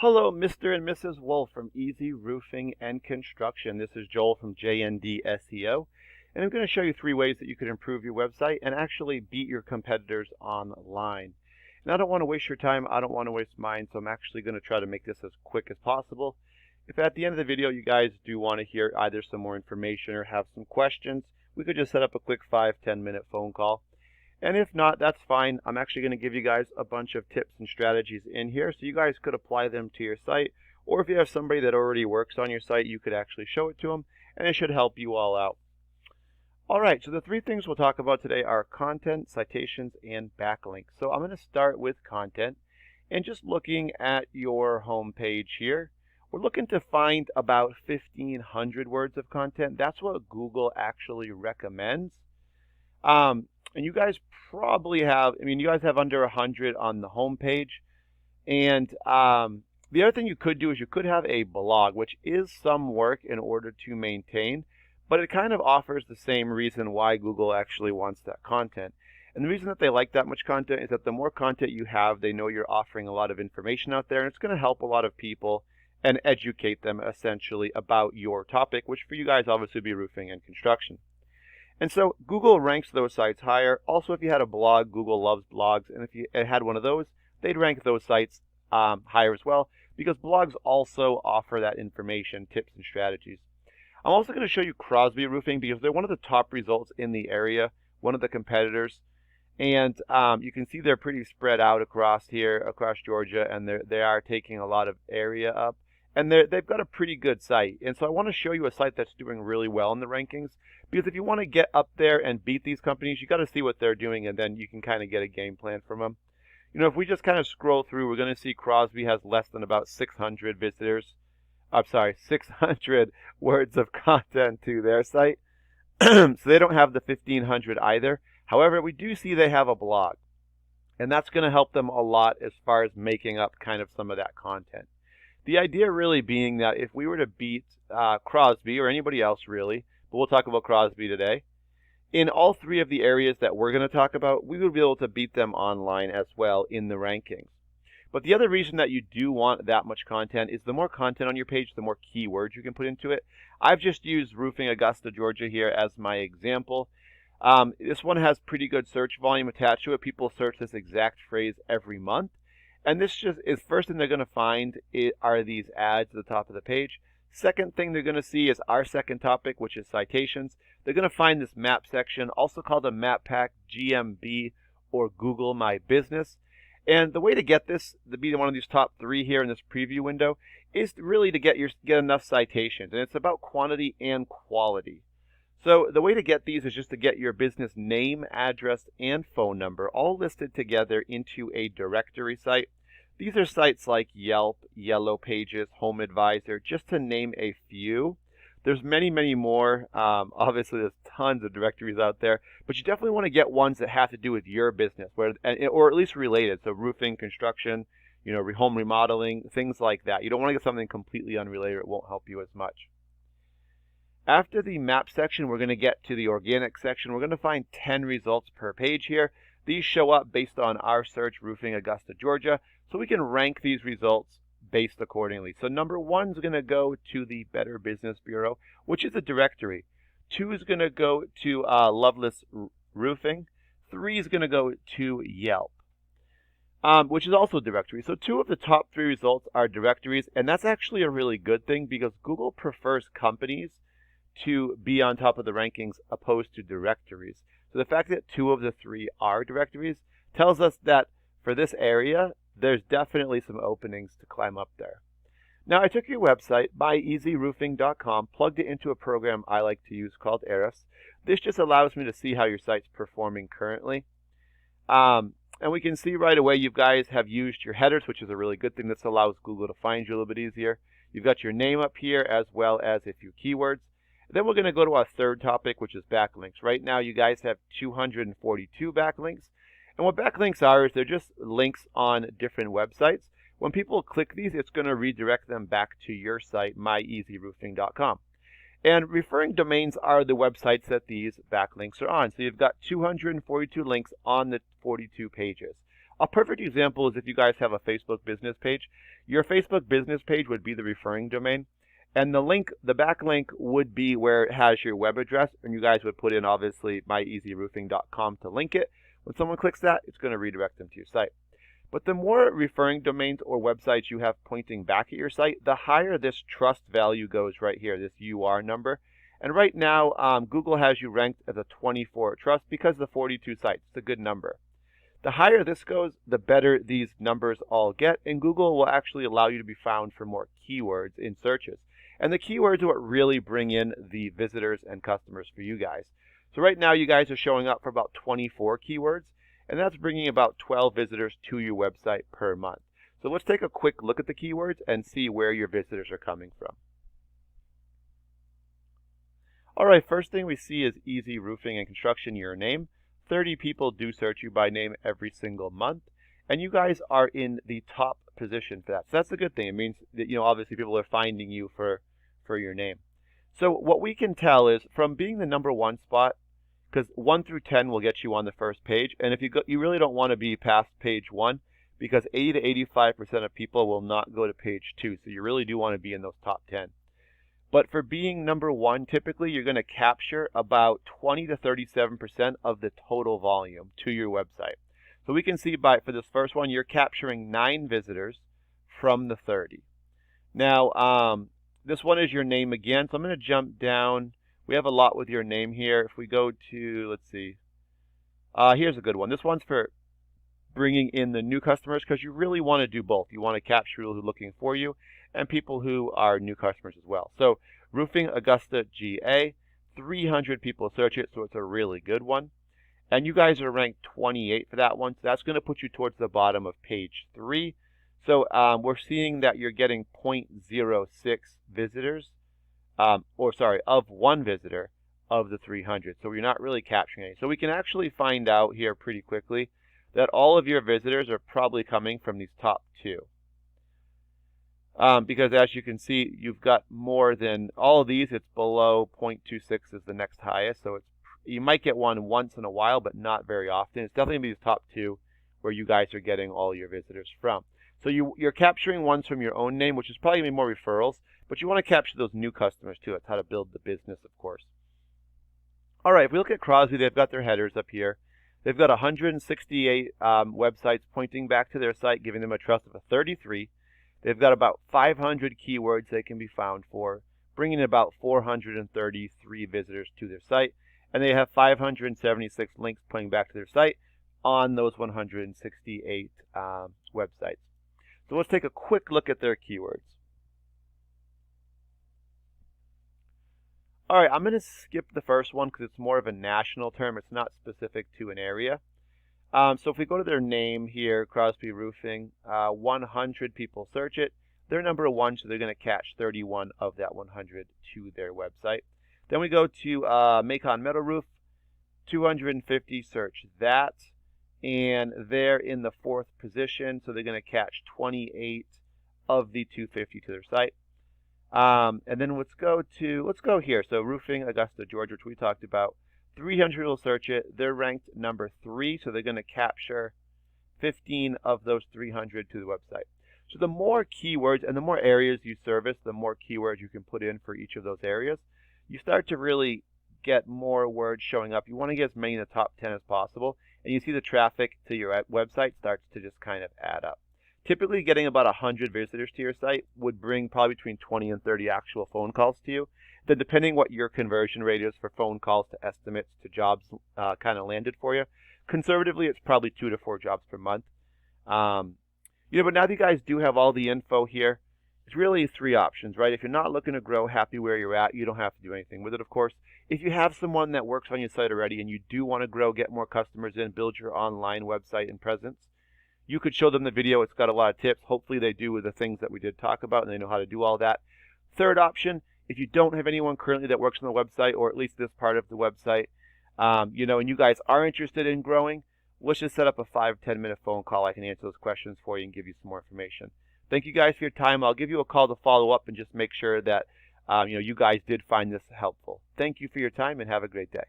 Hello, Mr. and Mrs. Wolf from Easy Roofing and Construction. This is Joel from JND SEO, and I'm going to show you 3 ways that you could improve your website and actually beat your competitors online. And I don't want to waste your time. I don't want to waste mine, so I'm actually going to try to make this as quick as possible. If at the end of the video you guys do want to hear either some more information or have some questions, we could just set up a quick 5-10 minute phone call. And if not, that's fine. I'm actually going to give you guys a bunch of tips and strategies in here so you guys could apply them to your site. Or if you have somebody that already works on your site, you could actually show it to them, and it should help you all out. All right, so the 3 things we'll talk about today are content, citations, and backlinks. So I'm going to start with content, and just looking at your home page here, we're looking to find about 1,500 words of content. That's what Google actually recommends. And you guys probably have, you guys have under 100 on the home page. And the other thing you could do is you could have a blog, which is some work in order to maintain, but it kind of offers the same reason why Google actually wants that content. And the reason that they like that much content is that the more content you have, they know you're offering a lot of information out there, and it's going to help a lot of people and educate them essentially about your topic, which for you guys obviously would be roofing and construction. And so Google ranks those sites higher. Also, if you had a blog, Google loves blogs, and if you had one of those, they'd rank those sites higher as well, because blogs also offer that information, tips, and strategies. I'm also going to show you Crosby Roofing because they're one of the top results in the area, one of the competitors. And you can see they're pretty spread out across here, across Georgia, and they are taking a lot of area up. And they've got a pretty good site. And so I want to show you a site that's doing really well in the rankings. Because if you want to get up there and beat these companies, you got to see what they're doing, and then you can kind of get a game plan from them. If we just kind of scroll through, we're going to see Crosby has less than about 600 visitors. I'm sorry, 600 words of content to their site. So they don't have the 1,500 either. However, we do see they have a blog. And that's going to help them a lot as far as making up kind of some of that content. The idea really being that if we were to beat Crosby or anybody else really, but we'll talk about Crosby today, in all 3 of the areas that we're going to talk about, we would be able to beat them online as well in the rankings. But the other reason that you do want that much content is the more content on your page, the more keywords you can put into it. I've just used roofing Augusta, Georgia here as my example. This one has pretty good search volume attached to it. People search this exact phrase every month. And this just is first thing they're going to find are these ads at the top of the page. Second thing they're going to see is our second topic, which is citations. They're going to find this map section, also called a map pack, GMB, or Google My Business. And the way to get this to be one of these top 3 here in this preview window is really to get enough citations. And it's about quantity and quality. So the way to get these is just to get your business name, address, and phone number all listed together into a directory site. These are sites like Yelp, Yellow Pages, Home Advisor, just to name a few. There's many, many more. Obviously, there's tons of directories out there, but you definitely want to get ones that have to do with your business, or at least related. So roofing, construction, home remodeling, things like that. You don't want to get something completely unrelated. It won't help you as much. After the map section, we're going to get to the organic section. We're going to find 10 results per page here. These show up based on our search, roofing Augusta, Georgia. So we can rank these results based accordingly. So number 1 is going to go to the Better Business Bureau, which is a directory. 2 is going to go to Loveless Roofing. 3 is going to go to Yelp, which is also a directory. So 2 of the top 3 results are directories, and that's actually a really good thing because Google prefers companies to be on top of the rankings opposed to directories. So the fact that 2 of the 3 are directories tells us that for this area, there's definitely some openings to climb up there. Now, I took your website, byeasyroofing.com, plugged it into a program I like to use called Ahrefs. This just allows me to see how your site's performing currently. And we can see right away you guys have used your headers, which is a really good thing. This allows Google to find you a little bit easier. You've got your name up here as well as a few keywords. Then we're going to go to our third topic, which is backlinks. Right now, you guys have 242 backlinks. And what backlinks are is they're just links on different websites. When people click these, it's going to redirect them back to your site, myeasyroofing.com. And referring domains are the websites that these backlinks are on. So you've got 242 links on the 42 pages. A perfect example is if you guys have a Facebook business page. Your Facebook business page would be the referring domain, and the link, the backlink, would be where it has your web address, and you guys would put in obviously myeasyroofing.com to link it. When someone clicks that, it's going to redirect them to your site. But the more referring domains or websites you have pointing back at your site, the higher this trust value goes right here, this UR number. And right now, Google has you ranked as a 24 trust because of the 42 sites. It's a good number. The higher this goes, the better these numbers all get, and Google will actually allow you to be found for more keywords in searches. And the keywords are what really bring in the visitors and customers for you guys. So right now, you guys are showing up for about 24 keywords, and that's bringing about 12 visitors to your website per month. So let's take a quick look at the keywords and see where your visitors are coming from. All right, first thing we see is easy roofing and construction, your name. 30 people do search you by name every single month, and you guys are in the top position for that. So that's a good thing. It means that, obviously people are finding you for your name. So what we can tell is from being the #1 spot, because 1 through 10 will get you on the first page, and if you really don't want to be past page 1, because 80 to 85% of people will not go to page 2, so you really do want to be in those top 10. But for being #1, typically you're going to capture about 20 to 37% of the total volume to your website. So we can see for this first one, you're capturing 9 visitors from the 30. Now, this one is your name again, so I'm going to jump down. We have a lot with your name here. If we go to, let's see, here's a good one. This one's for bringing in the new customers, because you really want to do both. You want to capture people who are looking for you and people who are new customers as well. So roofing Augusta GA, 300 people search it, so it's a really good one. And you guys are ranked 28 for that one, so that's going to put you towards the bottom of page 3. So we're seeing that you're getting 0.06 visitors, of 1 visitor of the 300. So you're not really capturing any. So we can actually find out here pretty quickly that all of your visitors are probably coming from these top 2. Because as you can see, you've got more than all of these. It's below 0.26 is the next highest. So you might get one once in a while, but not very often. It's definitely these top 2 where you guys are getting all your visitors from. So you're capturing ones from your own name, which is probably going to be more referrals, but you want to capture those new customers too. That's how to build the business, of course. All right, if we look at Crosby, they've got their headers up here. They've got 168 websites pointing back to their site, giving them a trust of a 33. They've got about 500 keywords they can be found for, bringing about 433 visitors to their site. And they have 576 links pointing back to their site on those 168 websites. So let's take a quick look at their keywords. All right, I'm going to skip the first one because it's more of a national term. It's not specific to an area. So if we go to their name here, Crosby Roofing, 100 people search it. They're #1, so they're going to catch 31 of that 100 to their website. Then we go to Macon Metal Roof, 250 search that, and they're in the 4th position, so they're going to catch 28 of the 250 to their site. And then let's go here. So Roofing Augusta, Georgia, which we talked about. 300 will search it. They're ranked #3, so they're going to capture 15 of those 300 to the website. So the more keywords and the more areas you service, the more keywords you can put in for each of those areas. You start to really get more words showing up. You want to get as many in the top 10 as possible, and you see the traffic to your website starts to just kind of add up. Typically getting about 100 visitors to your site would bring probably between 20 and 30 actual phone calls to you. Then depending what your conversion rate is for phone calls to estimates to jobs kind of landed for you, conservatively it's probably 2 to 4 jobs per month. But now that you guys do have all the info here, it's really 3 options, right? If you're not looking to grow, happy where you're at, you don't have to do anything with it, of course. If you have someone that works on your site already and you do want to grow, get more customers in, build your online website and presence, you could show them the video. It's got a lot of tips. Hopefully they do with the things that we did talk about and they know how to do all that. Third option, if you don't have anyone currently that works on the website, or at least this part of the website, and you guys are interested in growing, let's just set up a 5-10 minute phone call. I can answer those questions for you and give you some more information. Thank you guys for your time. I'll give you a call to follow up and just make sure that you guys did find this helpful. Thank you for your time and have a great day.